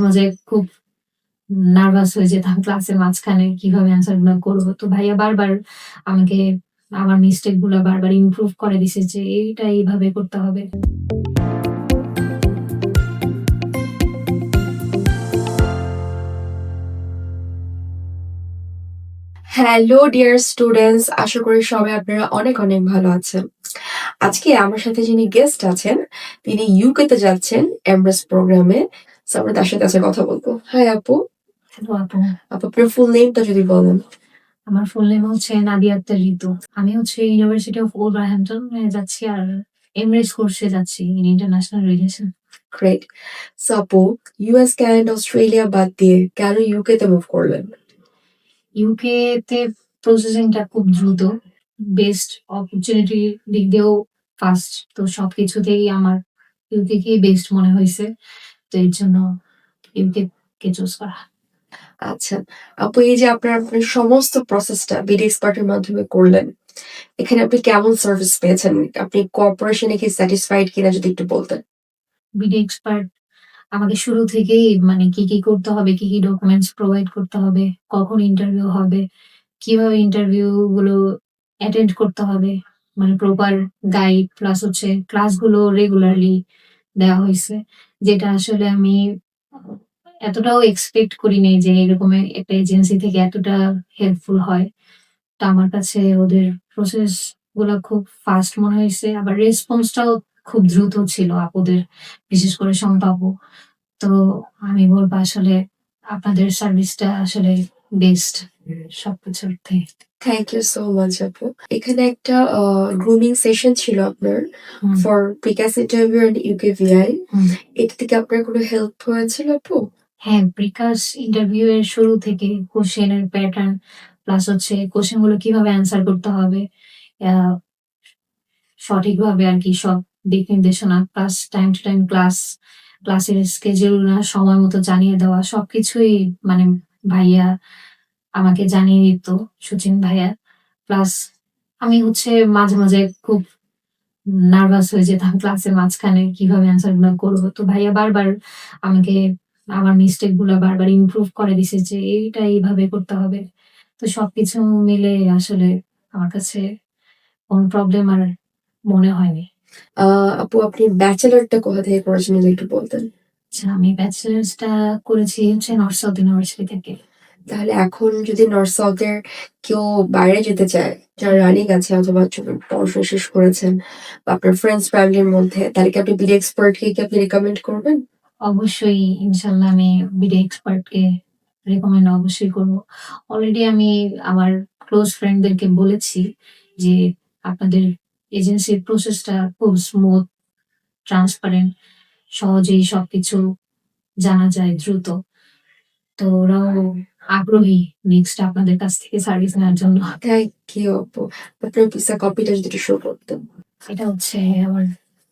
মাঝে খুব নার্ভাস হয়ে যেতাম ক্লাসের মাঝখানে কিভাবে অ্যান্সার গুলা করব। তো ভাইয়া বারবার আমাকে আমার মিস্টেক গুলা বারবার ইমপ্রুভ করে দিছে যে এইটা এইভাবে করতে হবে। হ্যালো ডিয়ার স্টুডেন্টস, আশা করি সবাই আপনারা অনেক অনেক ভালো আছেন। আজকে আমার সাথে যিনি গেস্ট আছেন তিনি ইউকে তে যাচ্ছেন এমব্রেস প্রোগ্রামে। সো আমরা তার সাথে আজকে কথা বলবো। হাই আপু। হ্যালো আপু, আপু আপনার ফুল নেমটা যদি বলেন। আমার ফুল নেম হচ্ছে নাদিয়া আক্তার ঋতু। আমি হচ্ছে ইউনিভার্সিটি অফ ওলভারহ্যাম্পটন এ যাচ্ছি আর এমএস কোর্সে যাচ্ছি in international relation. Great. So আপু, ইউএস, কানাডা, অস্ট্রেলিয়া বাদ দিয়ে কেন ইউকে তে মুভ করলেন? ইউকে তে প্রসেসিংটা খুব দ্রুত। বেস্ট অপরচুনিটির দিক দিয়েও ফাস্ট। তো সবকিছুতেই আমার ইউকে কেই বেস্ট মনে হইছে। তো এর জন্য ইউকে কে চুজ করা। আচ্ছা আপু, এই যে আপনার সমস্ত প্রসেসটা বিডি এক্সপার্টের মাধ্যমে করলেন, এখানে আপনি কেমন সার্ভিস পেয়েছেন? আপনি কর্পোরেশনে কি স্যাটিসফাইড কিনা যদি একটু বলতেন। বিডি এক্সপার্ট আমাকে শুরু থেকেই মানে কি করতে হবে, কি ডকুমেন্টস প্রোভাইড করতে হবে, কখন ইন্টারভিউ হবে, কিভাবে ইন্টারভিউ গুলো অ্যাটেন্ড করতে হবে, মানে প্রপার গাইড প্লাস হচ্ছে ক্লাসগুলো রেগুলারলি দেওয়া হইছে। যেটা আসলে আমি এতটাও এক্সপেক্ট করিনি যে এরকম একটা এজেন্সি থেকে এতটা হেল্পফুল হয়। তো আমার কাছে ওদের প্রসেস গুলা খুব ফাস্ট মনে হইছে। আবার রেসপন্সটাও খুব দ্রুত ছিল আপুদের, বিশেষ করে শম্পা আপু। তো আমি বলব আসলে আপনাদের সার্ভিসটা আসলে বেস্ট সবকিছুর থেকে। থ্যাংক ইউ সো মাচ আপু। এখানে একটা গ্রুমিং সেশন ছিল আপনার হুম, ফর প্রিক্যাস ইন্টারভিউ এন্ড ইউকেভিআই। হুম। এটা থেকে আপনার কোনো হেল্প হয়েছিল আপু? হ্যাঁ, প্রিকাস ইন্টারভিউ এর শুরু থেকে কোশ্চেন এর প্যাটার্ন প্লাস হচ্ছে কোশ্চেন গুলো কিভাবে অ্যান্সার করতে হবে, আ সঠিকভাবে আরকি সব দিক নির্দেশনা প্লাস টাইম টু টাইম ক্লাসের স্কেডিউল সময় মতো জানিয়ে দেওয়া সবকিছুই মানে ভাইয়া আমাকে জানিয়ে দিত, সচিন ভাইয়া। প্লাস আমি হচ্ছে মাঝে খুব নার্ভাস হয়ে যেতাম ক্লাসের মাঝখানে কিভাবে অ্যান্সার গুলা করব। তো ভাইয়া বারবার আমাকে আমার মিস্টেক গুলা বারবার ইমপ্রুভ করে দিছে যে এইটা এইভাবে করতে হবে। তো সবকিছু মিলে আসলে আমার কাছে কোন প্রবলেম আর মনে হয়নি। আ আপু, আপনি ব্যাচেলরটা কোথা থেকে করেছেন যদি একটু বলতেন? আচ্ছা, আমি ব্যাচেলর্সটা করেছি হচ্ছে নর্থ সাউথ ইউনিভার্সিটি থেকে। তাহলে এখন যদি নর্থ সাউথের কেউ বাইরে যেতে চায়, যারা রানিং আছে অথবা পড়াশোনা শেষ করেছেন বা আপনার ফ্রেন্ডস ফ্যামিলির মধ্যে, তাহলে কি আপনি বিডি এক্সপার্টকে কি আপনি রিকমেন্ড করবেন? অবশ্যই ইনশাআল্লাহ আমি বিডি এক্সপার্টকে রিকমেন্ড অবশ্যই করব। অলরেডি আমি আমার ক্লোজ ফ্রেন্ডদেরকে বলেছি যে আপনাদের এজেন্সির প্রসেসটা খুব স্মুথ, ট্রান্সপারেন্ট, সহজেই সবকিছু জানা যায় দ্রুত। তো ওরাও আগ্রহী নেক্সট আপনাদের কাছ থেকে সার্ভিস নেওয়ার জন্য। থ্যাংক ইউ আপু। আপনার ভিসা কপিটা যদি একটু শো করতেন। এটা হচ্ছে আমার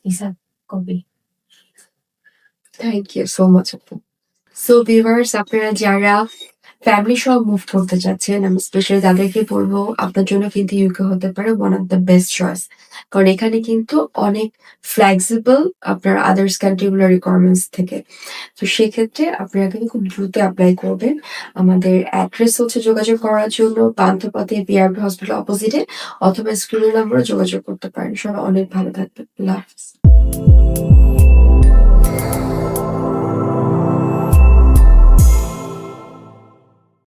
visa copy. Thank you so much আপু। সো ভিউয়ার্স, আপনারা যারা ফ্যামিলি সহ মুভ করতে চাচ্ছেন, আমি স্পেশালি তাদেরকে বলবো আপনার জন্য কিন্তু ইউকে হতে পারে one of the best choice. কারণ এখানে কিন্তু অনেক ফ্লেক্সিবল আপনার আদার্স কান্ট্রিগুলোর রিকোয়ারমেন্টস থেকে। তো সেক্ষেত্রে আপনারা কিন্তু খুব দ্রুত অ্যাপ্লাই করবেন। আমাদের অ্যাড্রেস হচ্ছে যোগাযোগ করার জন্য পান্থপথে বিআরবি হসপিটাল অপোজিটে, অথবা স্ক্রিনের নম্বরে যোগাযোগ করতে পারেন। সবাই অনেক ভালো থাকবেন। আল্লাহ হাফেজ।